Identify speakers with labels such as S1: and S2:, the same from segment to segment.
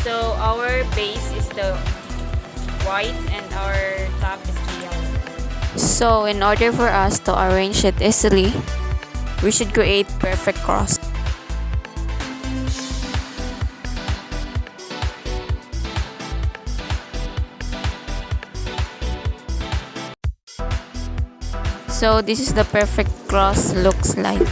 S1: So our base is the white and our top is the yellow. So in order for us to arrange it easily, we should create perfect cross. So this is the perfect cross looks like.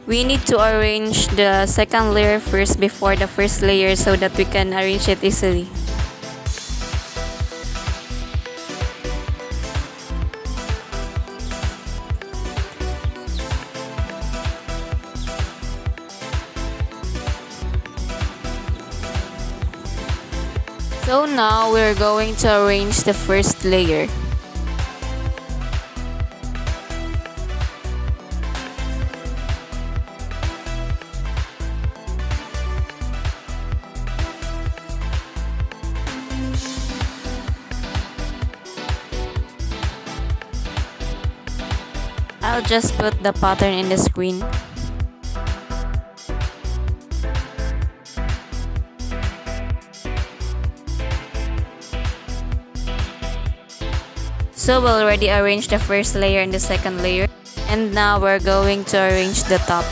S1: We need to arrange the second layer first before the first layer so that we can arrange it easily. So now we're going to arrange the first layer. I'll just put the pattern in the screen. So we already arranged the first layer and the second layer. And now we're going to arrange the top.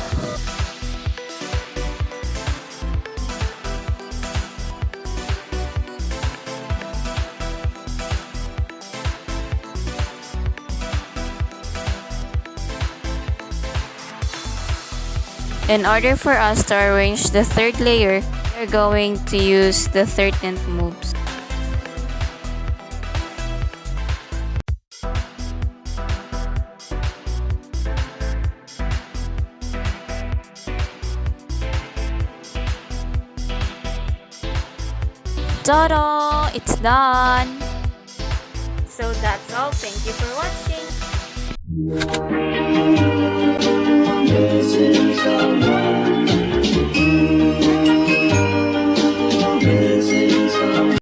S1: In order for us to arrange the third layer, we're going to use the 13th moves. Ta-da! It's done! So that's all. Thank you for watching.